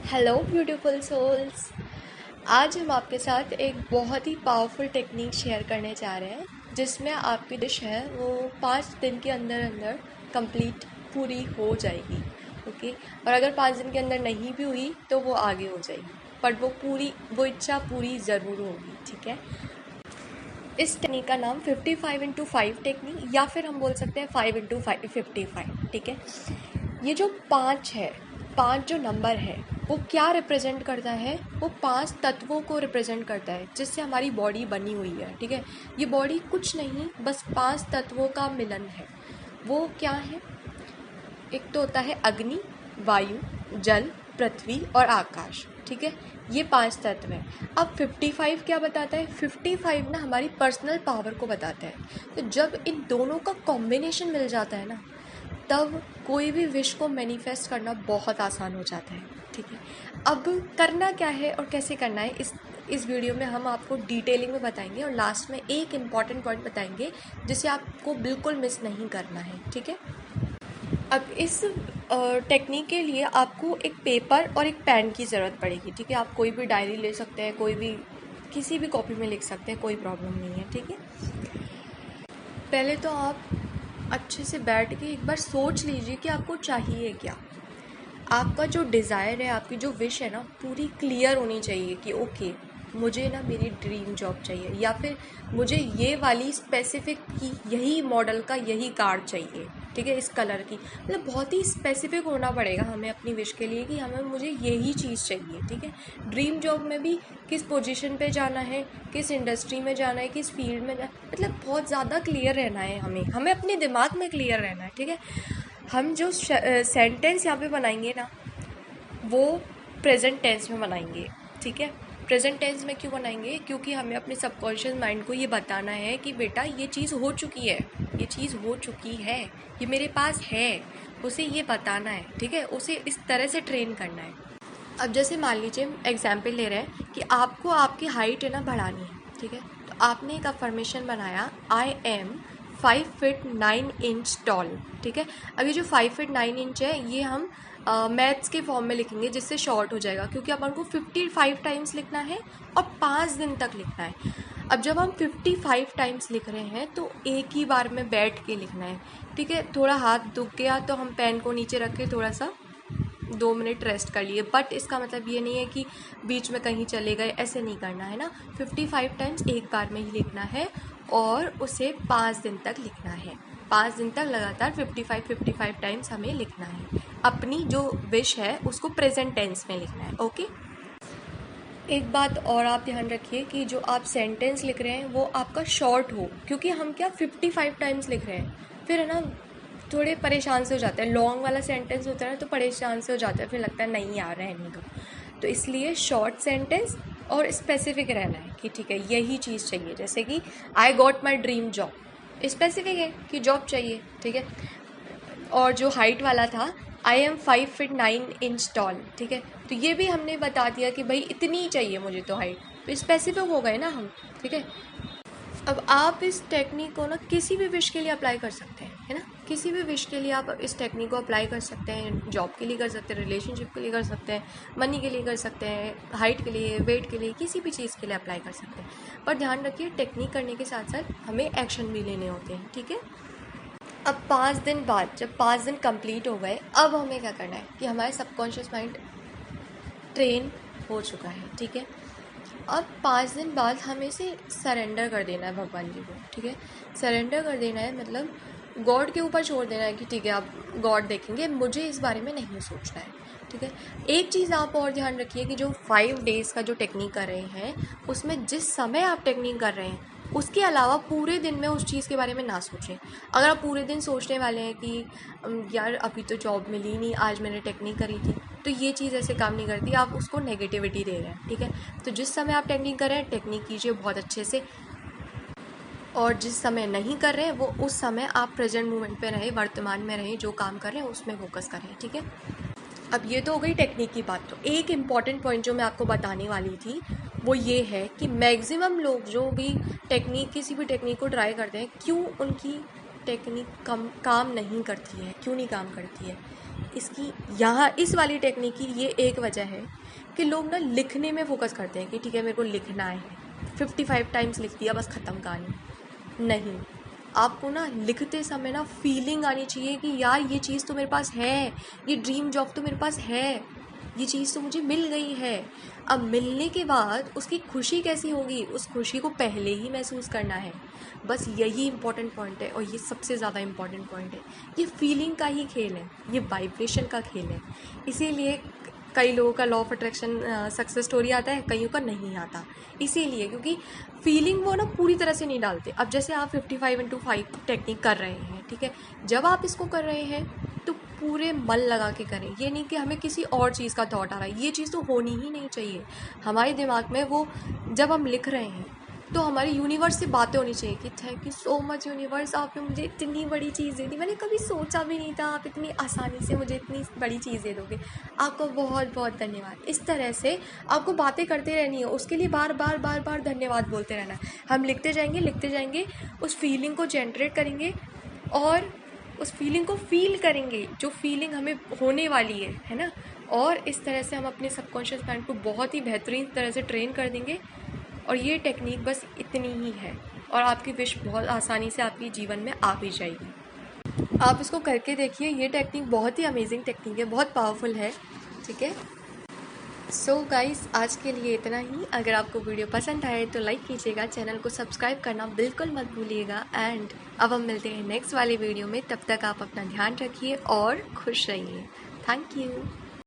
Hello beautiful souls. आज हम आपके साथ एक बहुत ही पावरफुल टेक्निक शेयर करने जा रहे हैं जिसमें आपकी डिश है वो 5 दिन के अंदर अंदर कंप्लीट पूरी हो जाएगी। ओके, और अगर 5 दिन के अंदर नहीं भी हुई तो वो आगे हो जाएगी, बट वो इच्छा पूरी ज़रूर होगी। ठीक है, इस टेक्निक का नाम 55x5 टेक्निक या फिर हम बोल सकते हैं 5x55। ठीक है, ये जो 5 है, 5 जो नंबर है वो क्या रिप्रेजेंट करता है? वो 5 तत्वों को रिप्रेजेंट करता है जिससे हमारी बॉडी बनी हुई है। ठीक है, ये बॉडी कुछ नहीं, बस 5 तत्वों का मिलन है। वो क्या है? एक तो होता है अग्नि, वायु, जल, पृथ्वी और आकाश। ठीक है, ये 5 तत्व हैं। अब 55 क्या बताता है? 55 ना हमारी पर्सनल पावर को बताता है। तो जब इन दोनों का कॉम्बिनेशन मिल जाता है ना, तब कोई भी विश को मैनिफेस्ट करना बहुत आसान हो जाता है। ठीक है, अब करना क्या है और कैसे करना है इस वीडियो में हम आपको डिटेलिंग में बताएंगे, और लास्ट में एक इम्पॉर्टेंट पॉइंट बताएंगे जिसे आपको बिल्कुल मिस नहीं करना है। ठीक है, अब इस टेक्निक के लिए आपको एक पेपर और एक पेन की ज़रूरत पड़ेगी। ठीक है, आप कोई भी डायरी ले सकते हैं, कोई भी किसी भी कॉपी में लिख सकते हैं, कोई प्रॉब्लम नहीं है। ठीक है, पहले तो आप अच्छे से बैठ के एक बार सोच लीजिए कि आपको चाहिए क्या। आपका जो डिज़ायर है, आपकी जो विश है ना, पूरी क्लियर होनी चाहिए कि ओके, मुझे ना मेरी ड्रीम जॉब चाहिए, या फिर मुझे ये वाली स्पेसिफिक की यही मॉडल का यही कार चाहिए। ठीक है, इस कलर की, मतलब बहुत ही स्पेसिफिक होना पड़ेगा हमें अपनी विश के लिए कि मुझे यही चीज़ चाहिए। ठीक है, ड्रीम जॉब में भी किस पोजीशन पे जाना है, किस इंडस्ट्री में जाना है, किस फील्ड में जाना, मतलब बहुत ज़्यादा क्लियर रहना है हमें अपने दिमाग में क्लियर रहना है। ठीक है, हम जो सेंटेंस यहाँ पे बनाएंगे ना, वो प्रेजेंट टेंस में बनाएंगे। ठीक है, प्रेजेंट टेंस में क्यों बनाएंगे? क्योंकि हमें अपने सबकॉन्शियस माइंड को ये बताना है कि बेटा ये चीज़ हो चुकी है, ये चीज़ हो चुकी है, ये मेरे पास है, उसे ये बताना है। ठीक है, उसे इस तरह से ट्रेन करना है। अब जैसे मान लीजिए एग्जाम्पल ले रहे हैं कि आपको आपकी हाइट है ना बढ़ानी है। ठीक है, तो आपने एक अफर्मेशन बनाया, I am 5 feet 9 inch toll. ठीक है, अब ये जो 5 फीट 9 इंच है, ये हम मैथ्स के फॉर्म में लिखेंगे जिससे शॉर्ट हो जाएगा, क्योंकि अपन को 55 टाइम्स लिखना है और 5 दिन तक लिखना है। अब जब हम 55 टाइम्स लिख रहे हैं तो एक ही बार में बैठ के लिखना है। ठीक है, थोड़ा हाथ दुख गया तो हम पेन को नीचे रख के थोड़ा सा 2 मिनट रेस्ट कर लिए, बट इसका मतलब ये नहीं है कि बीच में कहीं चले गए, ऐसे नहीं करना है ना। 55 टाइम्स एक बार में ही लिखना है और उसे 5 दिन तक लिखना है। 5 दिन तक लगातार 55 टाइम्स हमें लिखना है। अपनी जो विश है उसको प्रेजेंट टेंस में लिखना है। ओके, एक बात और आप ध्यान रखिए कि जो आप सेंटेंस लिख रहे हैं वो आपका शॉर्ट हो, क्योंकि हम क्या 55 टाइम्स लिख रहे हैं, फिर है ना थोड़े परेशान से हो जाते हैं। लॉन्ग वाला सेंटेंस होता है ना तो परेशान से हो जाता है, फिर लगता है नहीं यार रहने दो। तो इसलिए शॉर्ट सेंटेंस और स्पेसिफिक रहना है कि ठीक है यही चीज़ चाहिए। जैसे कि I got my dream job, specific है कि जॉब चाहिए। ठीक है, और जो हाइट वाला था, I am 5 feet 9 inch toll. ठीक है, तो ये भी हमने बता दिया कि भाई इतनी ही चाहिए मुझे तो हाइट, तो स्पेसिफिक हो गए ना हम। ठीक है, अब आप इस टेक्निक को ना किसी भी विश के लिए अप्लाई कर सकते हैं, है ना। किसी भी विश के लिए आप इस टेक्निक को अप्लाई कर सकते हैं। जॉब के लिए कर सकते हैं, रिलेशनशिप के लिए कर सकते हैं, मनी के लिए कर सकते हैं, हाइट के लिए, वेट के लिए, किसी भी चीज़ के लिए अप्लाई कर सकते हैं। पर ध्यान रखिए टेक्निक करने के साथ साथ हमें एक्शन भी लेने होते हैं। ठीक है, अब 5 दिन बाद जब 5 दिन कंप्लीट हो गए, अब हमें क्या करना है कि हमारे सबकॉन्शियस माइंड ट्रेन हो चुका है। ठीक है, अब 5 दिन बाद हमें इसे सरेंडर कर देना है भगवान जी को। ठीक है, सरेंडर कर देना है मतलब गॉड के ऊपर छोड़ देना है कि ठीक है आप गॉड देखेंगे, मुझे इस बारे में नहीं सोचना है। ठीक है, एक चीज़ आप और ध्यान रखिए कि जो 5 डेज़ का जो टेक्निक कर रहे हैं उसमें जिस समय आप टेक्निक कर रहे हैं उसके अलावा पूरे दिन में उस चीज़ के बारे में ना सोचें। अगर आप पूरे दिन सोचने वाले हैं कि यार अभी तो जॉब मिली नहीं, आज मैंने टेक्निक करी थी, तो ये चीज़ ऐसे काम नहीं करती, आप उसको नेगेटिविटी दे रहे हैं। ठीक है, तो जिस समय आप टेक्निक कर रहे हैं टेक्निक कीजिए बहुत अच्छे से, और जिस समय नहीं कर रहे हैं वो उस समय आप प्रेजेंट मोमेंट पे रहें, वर्तमान में रहें, जो काम कर रहे हैं उसमें फोकस करें। ठीक है, अब ये तो हो गई टेक्निक की बात। तो एक इम्पॉर्टेंट पॉइंट जो मैं आपको बताने वाली थी वो ये है कि मैक्सिमम लोग जो भी किसी भी टेक्निक को ट्राई करते हैं, क्यों उनकी टेक्निक काम नहीं करती है, क्यों नहीं काम करती है? इसकी यहाँ इस वाली टेक्निक की ये एक वजह है कि लोग ना लिखने में फोकस करते हैं कि ठीक है मेरे को लिखना है, 55 टाइम्स लिख दिया बस ख़त्म कहानी। नहीं, आपको ना लिखते समय ना फीलिंग आनी चाहिए कि यार ये चीज़ तो मेरे पास है, ये ड्रीम जॉब तो मेरे पास है, ये चीज़ तो मुझे मिल गई है। अब मिलने के बाद उसकी खुशी कैसी होगी, उस खुशी को पहले ही महसूस करना है। बस यही इम्पॉर्टेंट पॉइंट है और ये सबसे ज़्यादा इम्पॉर्टेंट पॉइंट है। ये फीलिंग का ही खेल है, ये वाइब्रेशन का खेल है। इसीलिए कई लोगों का law of attraction success story आता है, कईयों का नहीं आता। इसीलिए क्योंकि फीलिंग वो ना पूरी तरह से नहीं डालते। अब जैसे आप 55x5 टेक्निक कर रहे हैं, ठीक है, जब आप इसको कर रहे हैं तो पूरे मन लगा के करें। ये नहीं कि हमें किसी और चीज़ का थॉट आ रहा है, ये चीज़ तो होनी ही नहीं चाहिए हमारे दिमाग में। वो जब हम लिख रहे हैं तो हमारे यूनिवर्स से बातें होनी चाहिए कि thank you so much universe, आपने मुझे इतनी बड़ी चीज़ दे दी, मैंने कभी सोचा भी नहीं था आप इतनी आसानी से मुझे इतनी बड़ी चीज़ दे दोगे, आपको बहुत बहुत धन्यवाद। इस तरह से आपको बातें करते रहनी है, उसके लिए बार बार बार बार धन्यवाद बोलते रहना है। हम लिखते जाएंगे, उस फीलिंग को जनरेट करेंगे और उस फीलिंग को फील करेंगे, जो फीलिंग हमें होने वाली है ना। और इस तरह से हम अपने सबकॉन्शियस माइंड को बहुत ही बेहतरीन तरह से ट्रेन कर देंगे। और ये टेक्निक बस इतनी ही है और आपकी विश बहुत आसानी से आपके जीवन में आ भी जाएगी। आप इसको करके देखिए, ये टेक्निक बहुत ही अमेजिंग टेक्निक है, बहुत पावरफुल है, ठीक है। सो गाइस, आज के लिए इतना ही। अगर आपको वीडियो पसंद आए तो लाइक कीजिएगा, चैनल को सब्सक्राइब करना बिल्कुल मत भूलिएगा। एंड अब हम मिलते हैं नेक्स्ट वाले वीडियो में, तब तक आप अपना ध्यान रखिए और खुश रहिए। Thank you.